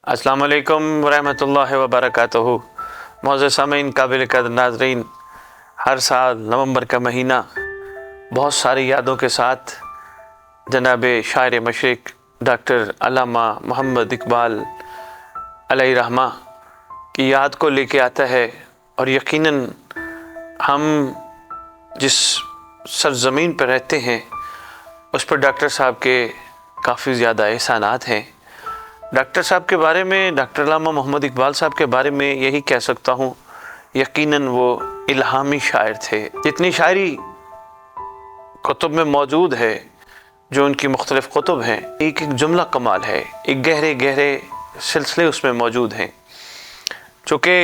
अस्सलाम वालेकुम वरहमतुल्लाहि वबरकातुहू। मौज़ूद सामीन, काबिल कदर नाज़रीन, हर साल नवंबर का महीना बहुत सारी यादों के साथ जनाब शायर मशरिक़ डॉक्टर अल्लामा मोहम्मद इकबाल अलैहि रहमा की याद को लेके आता है। और यकीनन हम जिस सरज़मीन पर रहते हैं उस पर डॉक्टर साहब के काफ़ी ज़्यादा एहसानात हैं। डॉक्टर साहब के बारे में, डॉक्टर अल्लामा मोहम्मद इकबाल साहब के बारे में यही कह सकता हूँ, यकीनन वो इल्हामी शायर थे। जितनी शायरी कुतुब में मौजूद है, जो उनकी मुख्तलिफ़ कुतुब हैं, एक एक जुमला कमाल है, एक गहरे गहरे सिलसिले उसमें मौजूद हैं। चूँकि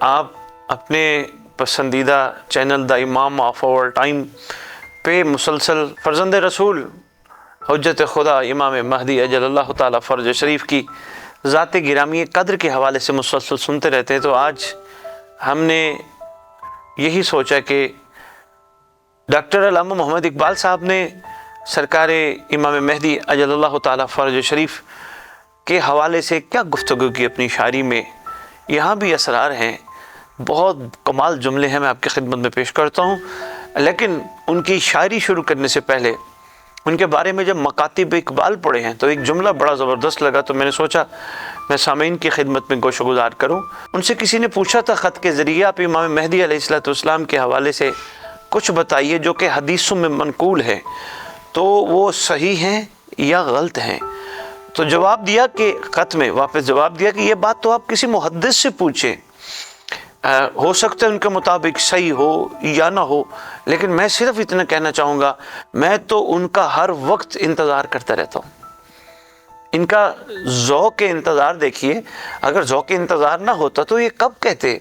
आप अपने पसंदीदा चैनल द इमाम ऑफ आवर टाइम पे मुसलसल फर्जंद रसूल हुज्जत खुदा इमाम महदी अजलल्लाहु ताला फ़र्ज शरीफ की ज़ात गिरामी कद्र के हवाले से मुसलसल सुनते रहते हैं, तो आज हमने यही सोचा कि डॉक्टर अल्लामा मोहम्मद इकबाल साहब ने सरकार इमाम महदी अजलल्लाहु ताला फ़र्ज शरीफ के हवाले से क्या गुफ्तगू की अपनी शायरी में। यहाँ भी असरार हैं, बहुत कमाल जुमले हैं, मैं आपकी खिदमत में पेश करता हूँ। लेकिन उनकी शायरी शुरू करने से पहले उनके बारे में जब मकातिब इकबाल पढ़े हैं तो एक जुमला बड़ा ज़बरदस्त लगा, तो मैंने सोचा मैं सामीन की खिदमत में गोशगुजार करूं। उनसे किसी ने पूछा था ख़त के ज़रिए, आप इमाम महदी अलैहिस्सलाम के हवाले से कुछ बताइए जो कि हदीसों में मनकूल है, तो वो सही हैं या गलत हैं। तो जवाब दिया कि ख़त में वापस जवाब दिया कि ये बात तो आप किसी मुहद्दिस से पूछें, हो सकता है उनके मुताबिक सही हो या ना हो, लेकिन मैं सिर्फ इतना कहना चाहूँगा, मैं तो उनका हर वक्त इंतज़ार करता रहता हूँ। इनका ज़ौक़ इंतज़ार देखिए, अगर ज़ौक़ इंतज़ार ना होता तो ये कब कहते,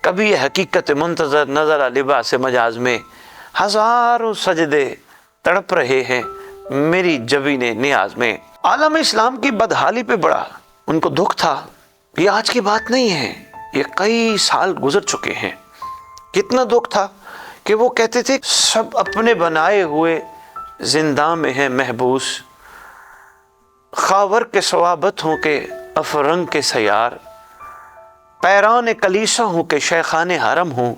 कभी ये हकीकत मुंतज़र नज़र लिबास मजाज में हज़ारों सजदे तड़प रहे हैं मेरी जबीने नियाज में। आलम इस्लाम की बदहाली पे बड़ा उनको दुख था। ये आज की बात नहीं है, ये कई साल गुजर चुके हैं। कितना दुख था कि वो कहते थे सब अपने बनाए हुए जिंदा में है महबूस, खावर के सवाबत हूँ के अफरंग के सयार, पैरान कलीसा हूँ के शेखान हरम हूँ,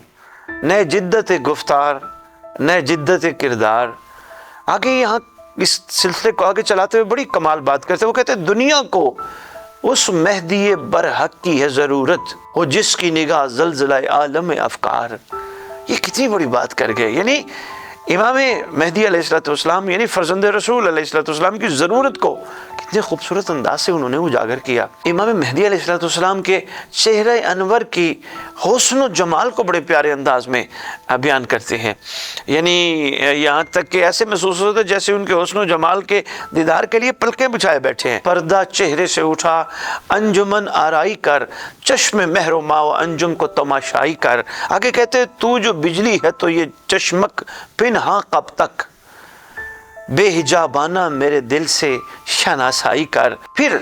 न जिद्दत गुफ्तार न जिद्दत किरदार। आगे यहाँ इस सिलसिले को आगे चलाते हुए बड़ी कमाल बात करते, वो कहते दुनिया को उस मेहदी बरहक की है ज़रूरत हो जिसकी निगाह ज़लज़ला आलम अफ़कार। ये कितनी बड़ी बात कर गए, यानी इमाम महदी अलैहिस्सलाम यानी फर्जंद रसूल अलैहिस्सलाम की ज़रूरत को कितने खूबसूरत अंदाज से उन्होंने उजागर किया। इमाम महदी अलैहिस्सलाम के चेहरे अनवर की हुस्न जमाल को बड़े प्यारे अंदाज में बयान करते हैं, यानी यहाँ तक कि ऐसे महसूस होता है जैसे उनके हुस्न जमाल के दीदार के लिए पलकें बिछाए बैठे हैं। पर्दा चेहरे से उठा अंजुमन आराई कर, चश्मे महरो माओ अंजुम को तमाशाई कर। आगे कहते हैं तू जो बिजली है तो ये चश्मक पिन्हा कब तक, बेहिजाबाना मेरे दिल से शनासाई कर। फिर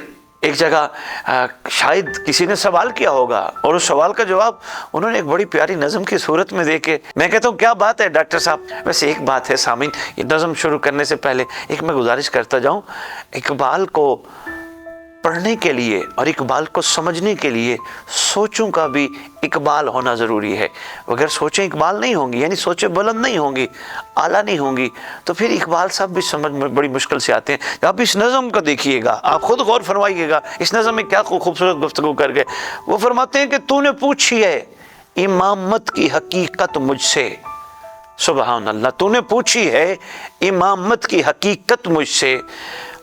एक जगह शायद किसी ने सवाल किया होगा और उस सवाल का जवाब उन्होंने एक बड़ी प्यारी नज़म की सूरत में देके, मैं कहता हूँ क्या बात है डॉक्टर साहब। वैसे एक बात है सामीन, ये नज़म शुरू करने से पहले एक मैं गुजारिश करता जाऊँ, इकबाल को पढ़ने के लिए और इकबाल को समझने के लिए सोचों का भी इकबाल होना ज़रूरी है। अगर सोचें इकबाल नहीं होंगी, यानी सोचें बुलंद नहीं होंगी, आला नहीं होंगी, तो फिर इकबाल साहब भी समझ में बड़ी मुश्किल से आते हैं। आप इस नज़म को देखिएगा, आप खुद गौर फरमाइएगा इस नज़म में क्या खूबसूरत गुफ्तगू कर गए। वो फरमाते हैं कि तूने पूछी है इमामत की हकीकत मुझसे, सुबहान अल्लाह, तूने पूछी है इमामत की हकीकत मुझसे,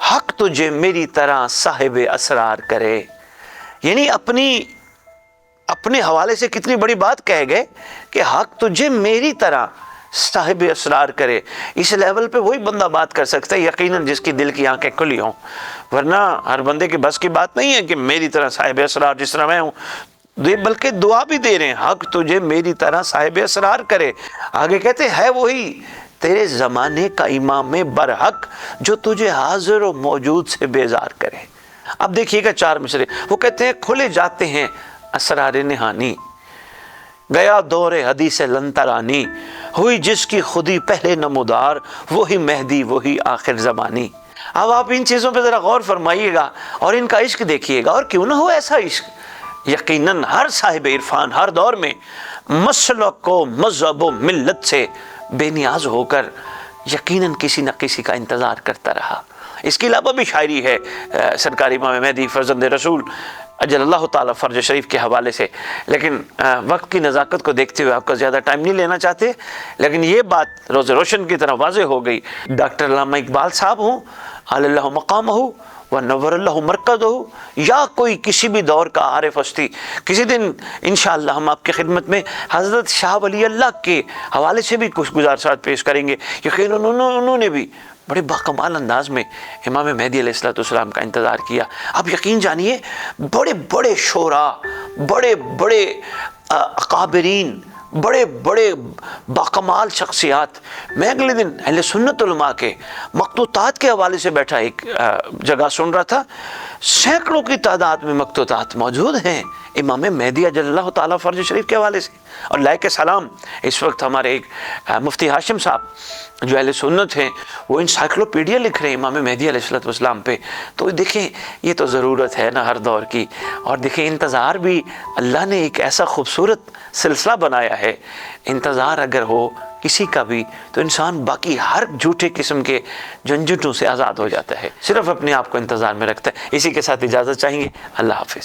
हक तुझे मेरी तरह साहिब असरार करे। यानी अपने हवाले से कितनी बड़ी बात कह गए कि हक तुझे मेरी तरह साहिब असरार करे। इस लेवल पे वही बंदा बात कर सकता है यकीनन जिसकी दिल की आंखें खुली हों, वरना हर बंदे के बस की बात नहीं है कि मेरी तरह साहिब असरार जिस तरह मैं हूँ, बल्कि दुआ भी दे रहे हैं हक तुझे मेरी तरह साहिब असरार करे। आगे कहते है वही तेरे ज़माने का इमाम बरहक जो तुझे हाजिर और मौजूद से बेजार करे। अब देखिएगा चार मिसरे, वो कहते हैं खुले जाते हैं असरार निहानी, गया दौरे हदीस लंतरानी, हुई जिसकी खुदी पहले नमोदार, वही मेहदी वही आखिर ज़मानी। اب آپ ان چیزوں پہ ذرا غور فرمائیے گا اور ان کا عشق دیکھیے گا، اور کیوں نہ ہو ایسا عشق۔ یقیناً ہر صاحب عرفان ہر دور میں مسلک و مذہب و ملت سے بے نیاز ہو کر یقیناً کسی نہ کسی کا انتظار کرتا رہا۔ اس کے علاوہ بھی شاعری ہے سرکار امام مہدی فرزند رسول اجل اللہ تعالیٰ فرج شریف کے حوالے سے، لیکن وقت کی نزاکت کو دیکھتے ہوئے آپ کا زیادہ ٹائم نہیں لینا چاہتے، لیکن یہ بات روز روشن کی طرح واضح ہو گئی۔ ڈاکٹر علامہ اقبال صاحب ہوں علی اللہ مقام ہو و نور اللہ مرکز ہو، یا کوئی کسی بھی دور کا عارف ہستی، کسی دن انشاءاللہ ہم آپ کی خدمت میں حضرت شاہ ولی اللہ کے حوالے سے بھی کچھ گزارشات پیش کریں گے۔ یقیناً انہوں نے بھی بڑے باکمال انداز میں امام مہدی علیہ السلام کا انتظار کیا۔ آپ یقین جانیے بڑے بڑے شعراء، بڑے بڑے اکابرین، بڑے بڑے باکمال شخصیات، میں اگلے دن اہل سنت علماء کے مقطوطات کے حوالے سے بیٹھا ایک جگہ سن رہا تھا، سینکڑوں کی تعداد میں مقطوطات موجود ہیں امام مہدی اجل اللہ تعالیٰ فرج شریف کے حوالے سے۔ اور لائق سلام اس وقت ہمارے ایک مفتی ہاشم صاحب جو اہل سنت ہیں، وہ انسائکلوپیڈیا لکھ رہے ہیں امام مہدی علیہ السلام پہ۔ تو دیکھیں یہ تو ضرورت ہے نا ہر دور کی، اور دیکھیں انتظار بھی اللہ نے ایک ایسا خوبصورت سلسلہ بنایا ہے۔ انتظار اگر ہو کسی کا بھی تو انسان باقی ہر جھوٹے قسم کے جھنجھٹوں سے آزاد ہو جاتا ہے، صرف اپنے آپ کو انتظار میں رکھتا ہے۔ اسی کے ساتھ اجازت چاہیں گے، اللہ حافظ۔